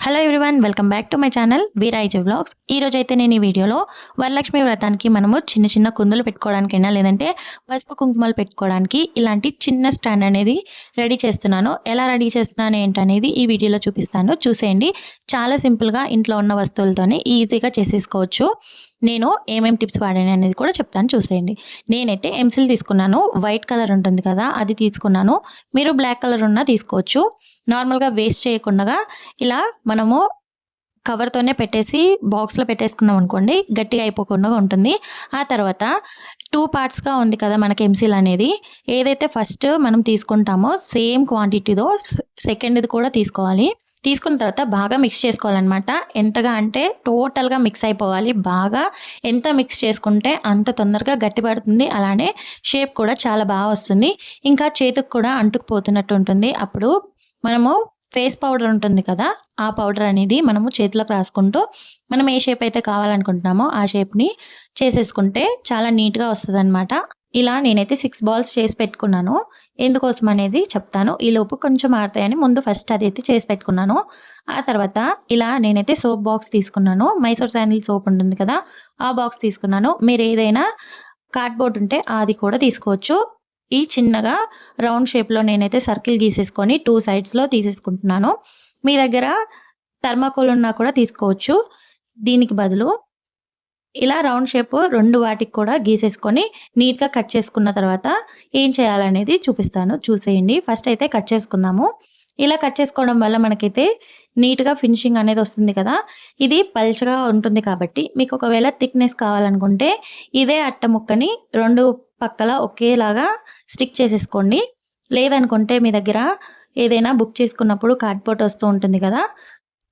Hello everyone, welcome back to my channel వీరాయిజీ vlogs. ఈ రోజు అయితే నేను ఈ వీడియోలో వరలక్ష్మి వ్రతానికి మనము చిన్న చిన్న కుందులు పెట్టుకోవడానికైనా లేదంటే పసుపు కుంకుమలు పెట్టుకోవడానికి ఇలాంటి చిన్న స్టాండ్ అనేది రెడీ చేస్తున్నాను. ఎలా రెడీ చేస్తున్నాను ఏంటనేది ఈ వీడియోలో చూపిస్తాను, చూసేయండి. చాలా సింపుల్గా ఇంట్లో ఉన్న వస్తువులతోనే ఈజీగా చేసేసుకోవచ్చు. నేను ఏమేమి టిప్స్ వాడాను అనేది కూడా చెప్తాను, చూసేయండి. నేనైతే ఎంసిల్ తీసుకున్నాను, వైట్ కలర్ ఉంటుంది కదా అది తీసుకున్నాను. మీరు బ్లాక్ కలర్ ఉన్నా తీసుకోవచ్చు. నార్మల్గా వేస్ట్ చేయకుండా ఇలా మనము కవర్‌తోనే పెట్టేసి బాక్స్‌లో పెట్టేసుకున్నాం అనుకోండి, గట్టిగా అయిపోకుండా ఉంటుంది. ఆ తర్వాత 2 పార్ట్స్‌గా ఉంది కదా మనకి ఎంసిల్ అనేది. ఏదైతే ఫస్ట్ మనం తీసుకుంటామో సేమ్ క్వాంటిటీతో సెకండ్‌ది కూడా తీసుకోవాలి. తీసుకున్న తర్వాత బాగా మిక్స్ చేసుకోవాలన్నమాట. ఎంతగా అంటే టోటల్‌గా మిక్స్ అయిపోవాలి. బాగా ఎంత మిక్స్ చేసుకుంటే అంత తొందరగా గట్టి పడుతుంది. అలానే షేప్ కూడా చాలా బాగా వస్తుంది. ఇంకా చేతికి కూడా అంటుకుపోతున్నట్టు ఉంటుంది. అప్పుడు మనము ఫేస్ పౌడర్ ఉంటుంది కదా, ఆ పౌడర్ అనేది మనము చేతిలోకి రాసుకుంటూ మనం ఏ షేప్ అయితే కావాలనుకుంటున్నామో ఆ షేప్‌ని చేసేసుకుంటే చాలా నీట్‌గా వస్తదనమాట. ఇలా నేనైతే 6 బాల్స్ చేసి పెట్టుకున్నాను. ఎందుకోసం అనేది చెప్తాను. ఈలోపు కొంచెం ఆరుతాయని ముందు ఫస్ట్ అదైతే చేసి పెట్టుకున్నాను. ఆ తర్వాత ఇలా నేనైతే సోప్ బాక్స్ తీసుకున్నాను. మైసూర్ శాండిల్ సోప్ ఉంటుంది కదా, ఆ బాక్స్ తీసుకున్నాను. మీరు ఏదైనా కార్డ్‌బోర్డ్ ఉంటే అది కూడా తీసుకోవచ్చు. ఈ చిన్నగా రౌండ్ షేప్‌లో నేనైతే సర్కిల్ గీసేసుకొని 2 సైడ్స్‌లో తీసేసుకుంటున్నాను. మీ దగ్గర థర్మాకోల్ ఉన్నా కూడా తీసుకోవచ్చు. దీనికి బదులు ఇలా రౌండ్ షేప్ 2 వాటికి కూడా గీసేసుకొని నీట్‌గా కట్ చేసుకున్న తర్వాత ఏం చేయాలనేది చూపిస్తాను, చూసేయండి. ఫస్ట్ అయితే కట్ చేసుకుందాము. ఇలా కట్ చేసుకోవడం వల్ల మనకైతే నీట్‌గా ఫినిషింగ్ అనేది వస్తుంది కదా. ఇది పల్చగా ఉంటుంది కాబట్టి మీకు ఒకవేళ థిక్‌నెస్ కావాలనుకుంటే ఇదే అట్ట ముక్కని 2 పక్కల ఒకేలాగా స్టిక్ చేసేసుకోండి. లేదనుకుంటే మీ దగ్గర ఏదైనా బుక్ చేసుకున్నప్పుడు కార్డ్‌బోర్డ్ వస్తూ ఉంటుంది కదా,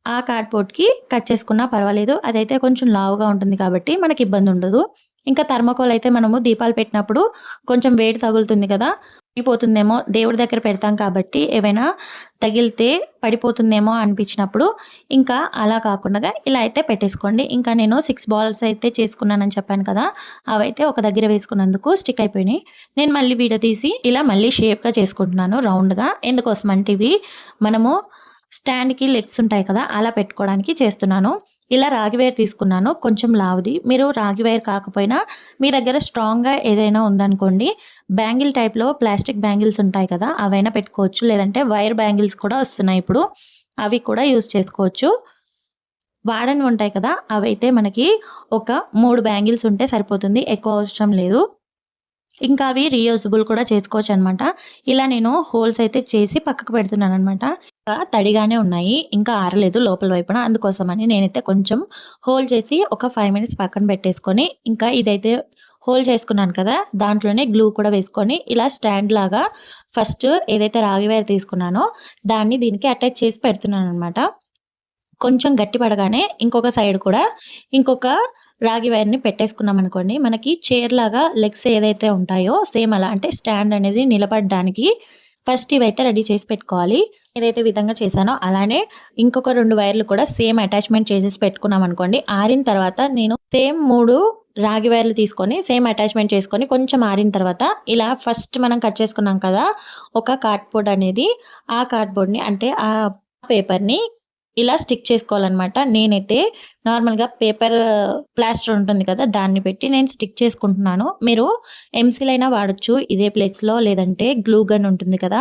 ఆ కార్డ్‌బోర్డ్‌కి కట్ చేసుకున్నా పర్వాలేదు. అదైతే కొంచెం లావుగా ఉంటుంది కాబట్టి మనకి ఇబ్బంది ఉండదు. ఇంకా థర్మాకోల్ అయితే మనము దీపాలు పెట్టినప్పుడు కొంచెం వేడి తగులుతుంది కదా, పడిపోతుందేమో, దేవుడి దగ్గర పెడతాం కాబట్టి ఏవైనా తగిలితే పడిపోతుందేమో అనిపించినప్పుడు ఇంకా అలా కాకుండా ఇలా అయితే పెట్టేసుకోండి. ఇంకా నేను 6 బాల్స్ అయితే చేసుకున్నానని చెప్పాను కదా, అవైతే ఒక దగ్గర వేసుకున్నందుకు స్టిక్ అయిపోయినాయి. నేను మళ్ళీ విడదీసి ఇలా మళ్ళీ షేప్‌గా చేసుకుంటున్నాను రౌండ్‌గా. ఎందుకోసం అంటే ఇవి మనము స్టాండ్‌కి లెగ్స్ ఉంటాయి కదా, అలా పెట్టుకోవడానికి చేస్తున్నాను. ఇలా రాగి వైర్ తీసుకున్నాను, కొంచెం లావుది. మీరు రాగి వైర్ కాకపోయినా మీ దగ్గర స్ట్రాంగ్‌గా ఏదైనా ఉందనుకోండి, బ్యాంగిల్ టైప్‌లో ప్లాస్టిక్ బ్యాంగిల్స్ ఉంటాయి కదా, అవైనా పెట్టుకోవచ్చు. లేదంటే వైర్ బ్యాంగిల్స్ కూడా వస్తున్నాయి ఇప్పుడు, అవి కూడా యూజ్ చేసుకోవచ్చు. వాడనివి ఉంటాయి కదా, అవైతే మనకి ఒక 3 బ్యాంగిల్స్ ఉంటే సరిపోతుంది, ఎక్కువ అవసరం లేదు. ఇంకా అవి రీయూజబుల్ కూడా చేసుకోవచ్చనమాట. ఇలా నేను హోల్స్ అయితే చేసి పక్కకు పెడుతున్నాననమాట. ఇంకా తడిగానే ఉన్నాయి, ఇంకా ఆరలేదు లోపల వైపున. అందుకోసమని నేనైతే కొంచెం హోల్ చేసి ఒక 5 మినిట్స్ పక్కన పెట్టేసుకొని, ఇంకా ఇదైతే హోల్ చేసుకున్నాను కదా, దాంట్లోనే గ్లూ కూడా వేసుకొని ఇలా స్టాండ్ లాగా ఫస్ట్ ఏదైతే రాగి వైర్ తీసుకున్నానో దాన్ని దీనికి అటాచ్ చేసి పెడుతున్నాననమాట. కొంచెం గట్టి పడగానే ఇంకొక సైడ్ కూడా ఇంకొక రాగి వైర్‌ని పెట్టేసుకున్నామనుకోండి, మనకి చైర్‌లాగా లెగ్స్ ఏదైతే ఉంటాయో సేమ్ అలా, అంటే స్టాండ్ అనేది నిలబడడానికి ఫస్ట్ ఇవైతే రెడీ చేసి పెట్టుకోవాలి. ఏదైతే విధంగా చేశానో అలానే ఇంకొక 2 వైర్‌లు కూడా సేమ్ అటాచ్‌మెంట్ చేసేసి పెట్టుకున్నామనుకోండి, ఆరిన తర్వాత నేను సేమ్ 3 రాగి వైర్‌లు తీసుకొని సేమ్ అటాచ్‌మెంట్ చేసుకొని కొంచెం ఆరిన తర్వాత ఇలా ఫస్ట్ మనం కట్ చేసుకున్నాం కదా, ఒక కార్డ్‌బోర్డ్ అనేది, ఆ కార్డ్‌బోర్డ్‌ని అంటే ఆ పేపర్‌ని ఇలా స్టిక్ చేసుకోవాలనమాట. నేనైతే నార్మల్‌గా పేపర్ ప్లాస్టర్ ఉంటుంది కదా, దాన్ని పెట్టి నేను స్టిక్ చేసుకుంటున్నాను. మీరు ఎంసిల్ అయినా వాడొచ్చు ఇదే ప్లేస్‌లో, లేదంటే గ్లూ గన్ ఉంటుంది కదా,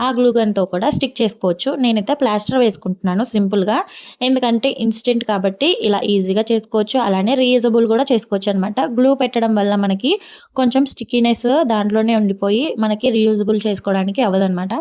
ఆ గ్లూ గన్‌తో కూడా స్టిక్ చేసుకోవచ్చు. నేనైతే ప్లాస్టర్ వేసుకుంటున్నాను సింపుల్‌గా. ఎందుకంటే ఇన్‌స్టంట్ కాబట్టి ఇలా ఈజీగా చేసుకోవచ్చు. అలానే రీయూజబుల్ కూడా చేసుకోవచ్చనమాట. గ్లూ పెట్టడం వల్ల మనకి కొంచెం స్టిక్కీనెస్ దాంట్లోనే ఉండిపోయి మనకి రీయూజబుల్ చేసుకోవడానికి అవ్వదనమాట.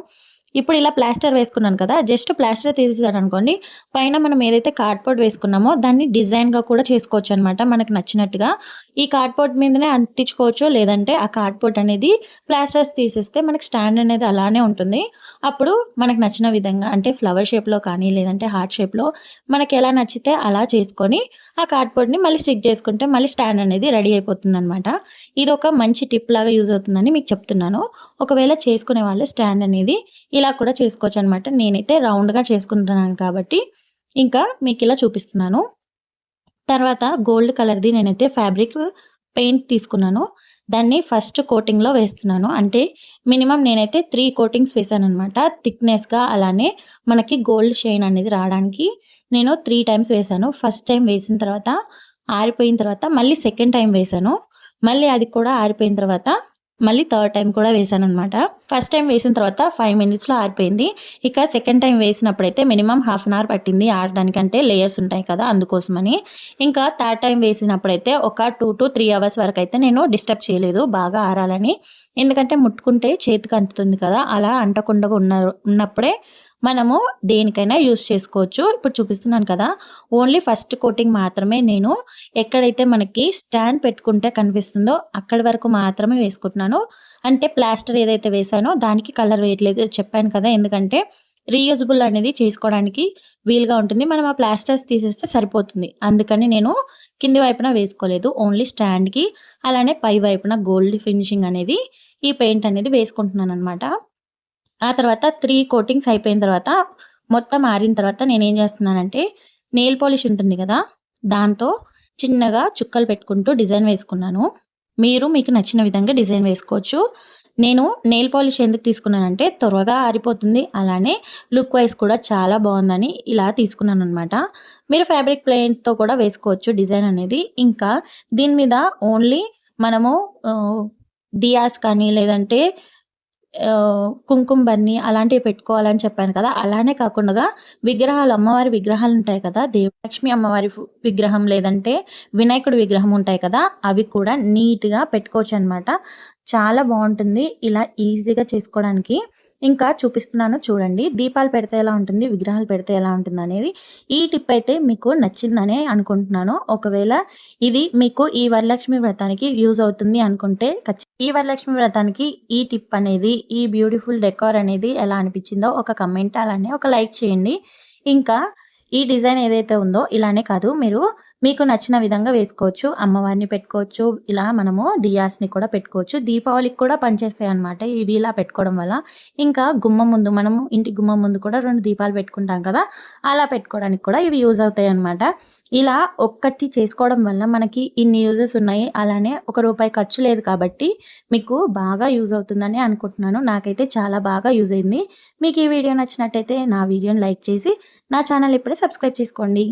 ఇప్పుడు ఇలా ప్లాస్టర్ వేసుకున్నాను కదా, జస్ట్ ప్లాస్టర్ తీసేసాననుకోండి, పైన మనం ఏదైతే కార్డ్‌బోర్డ్ వేసుకున్నామో దాన్ని డిజైన్‌గా కూడా చేసుకోవచ్చనమాట మనకు నచ్చినట్టుగా. ఈ కార్డ్‌బోర్డ్ మీదనే అంటించుకోవచ్చు, లేదంటే ఆ కార్డ్‌బోర్డ్ అనేది ప్లాస్టర్స్ తీసేస్తే మనకి స్టాండ్ అనేది అలానే ఉంటుంది. అప్పుడు మనకు నచ్చిన విధంగా, అంటే ఫ్లవర్ షేప్‌లో కానీ, లేదంటే హార్ట్ షేప్‌లో మనకెలా నచ్చితే అలా చేసుకొని ఆ కార్డ్‌బోర్డ్‌ని మళ్ళీ స్టిక్ చేసుకుంటే మళ్ళీ స్టాండ్ అనేది రెడీ అయిపోతుందనమాట. ఇదొక మంచి టిప్ లాగా యూజ్ అవుతుందని మీకు చెప్తున్నాను. ఒకవేళ చేసుకునే వాళ్ళు స్టాండ్ అనేది ఇలా కూడా చేసుకోవచ్చనమాట. నేనైతే రౌండ్‌గా చేసుకుంటున్నాను కాబట్టి ఇంకా మీకిలా చూపిస్తున్నాను. తర్వాత గోల్డ్ కలర్‌ది నేనైతే ఫ్యాబ్రిక్ పెయింట్ తీసుకున్నాను. దాన్ని ఫస్ట్ కోటింగ్‌లో వేస్తున్నాను. అంటే మినిమమ్ నేనైతే 3 కోటింగ్స్ వేశాననమాట. థిక్‌నెస్‌గా అలానే మనకి గోల్డ్ షైన్ అనేది రావడానికి నేను 3 టైమ్స్ వేశాను. ఫస్ట్ టైమ్ వేసిన తర్వాత ఆరిపోయిన తర్వాత మళ్ళీ సెకండ్ టైమ్ వేశాను. మళ్ళీ అది కూడా ఆరిపోయిన తర్వాత మళ్ళీ థర్డ్ టైమ్ కూడా వేశాననమాట. ఫస్ట్ టైమ్ వేసిన తర్వాత 5 మినిట్స్‌లో ఆరిపోయింది. ఇక సెకండ్ టైమ్ వేసినప్పుడైతే మినిమమ్ హాఫ్ అన్ అవర్ పట్టింది ఆరడానికి. అంటే లేయర్స్ ఉంటాయి కదా! అందుకోసమని. ఇంకా థర్డ్ టైమ్ వేసినప్పుడైతే ఒక 2-3 అవర్స్ వరకైతే నేను డిస్టర్బ్ చేయలేదు బాగా ఆరాలని. ఎందుకంటే ముట్టుకుంటే చేతికి అంటుతుంది కదా! అలా అంటకుండా ఉన్నప్పుడే మనము దేనికైనా యూజ్ చేసుకోవచ్చు. ఇప్పుడు చూపిస్తున్నాను కదా! ఓన్లీ ఫస్ట్ కోటింగ్ మాత్రమే నేను ఎక్కడైతే మనకి స్టాండ్ పెట్టుకుంటే కనిపిస్తుందో అక్కడి వరకు మాత్రమే వేసుకుంటున్నాను. అంటే ప్లాస్టర్ ఏదైతే వేశానో దానికి కలర్ వేయట్లేదు. చెప్పాను కదా! ఎందుకంటే రీయూజబుల్ అనేది చేసుకోవడానికి వీలుగా ఉంటుంది. మనం ఆ ప్లాస్టర్స్ తీసేస్తే సరిపోతుంది. అందుకని నేను కింది వైపున వేసుకోలేదు. ఓన్లీ స్టాండ్‌కి అలానే పై వైపున గోల్డ్ ఫినిషింగ్ అనేది ఈ పెయింట్ అనేది వేసుకుంటున్నాననమాట. ఆ తర్వాత 3 కోటింగ్స్ అయిపోయిన తర్వాత మొత్తం ఆరిన తర్వాత నేనేం చేస్తున్నానంటే నెయిల్ పాలిష్ ఉంటుంది గదా! దాంతో చిన్నగా చుక్కలు పెట్టుకుంటూ డిజైన్ వేసుకున్నాను. మీరు మీకు నచ్చిన విధంగా డిజైన్ వేసుకోవచ్చు. నేను నెయిల్ పాలిష్ ఎందుకు తీసుకున్నానంటే త్వరగా ఆరిపోతుంది. అలానే లుక్ వైస్ కూడా చాలా బావుందని ఇలా తీసుకున్నాననమాట. మీరు ఫ్యాబ్రిక్ పెయింట్‌తో కూడా వేసుకోవచ్చు డిజైన్ అనేది. ఇంకా దీని మీద ఓన్లీ మనము ఆహ్, దియాస్ కానీ లేదంటే కుంకుమ బన్ని అలాంటివి పెట్టుకోవాలని చెప్పాను కదా! అలానే కాకుండగా విగ్రహాలు అమ్మవారి విగ్రహాలుంటాయి కదా! లక్ష్మీ అమ్మవారి విగ్రహం లేదంటే వినాయకుడి విగ్రహం ఉంటాయి కదా! అవి కూడా నీట్‌గా పెట్టుకోవచ్చనమాట. చాలా బావుంటుంది. ఇలా ఈజీగా చేసుకోవడానికి. ఇంకా చూపిస్తున్నాను చూడండి. దీపాలు పెడితే ఎలా ఉంటుంది, విగ్రహాలు పెడితే ఎలా ఉంటుందనేది. ఈ టిప్ అయితే మీకు నచ్చిందనే అనుకుంటున్నాను. ఒకవేళ ఇది మీకు ఈ వరలక్ష్మి వ్రతానికి యూజ్ అవుతుంది అనుకుంటే ఈ వరలక్ష్మి వ్రతానికి ఈ టిప్ అనేది, ఈ బ్యూటిఫుల్ డెకార్ అనేది ఎలా అనిపించిందో ఒక కమెంట్ అలానే ఒక లైక్ చేయండి. ఇంకా ఈ డిజైన్ ఏదైతే ఉందో ఇలానే కాదు మీరు మీకు నచ్చిన విధంగా వేసుకోవచ్చు. అమ్మవారిని పెట్టుకోవచ్చు. ఇలా మనము దియాస్‌ని కూడా పెట్టుకోవచ్చు. దీపావళికి కూడా పనిచేస్తాయన్నమాట ఇవి ఇలా పెట్టుకోవడం వల్ల. ఇంకా గుమ్మం ముందు మనము ఇంటి గుమ్మం ముందు కూడా 2 దీపాలు పెట్టుకుంటాం కదా! అలా పెట్టుకోవడానికి కూడా ఇవి యూజ్ అవుతాయన్నమాట. ఇలా ఒక్కటి చేసుకోవడం వల్ల మనకి ఇన్ని యూజెస్ ఉన్నాయి. అలానే రూ. 1 ఖర్చు లేదు కాబట్టి మీకు బాగా యూజ్ అవుతుందని అనుకుంటున్నాను. నాకైతే చాలా బాగా యూజ్ అయింది. మీకు ఈ వీడియో నచ్చినట్టయితే నా వీడియోని లైక్ చేసి నా ఛానల్ ఇప్పుడే సబ్స్క్రైబ్ చేసుకోండి.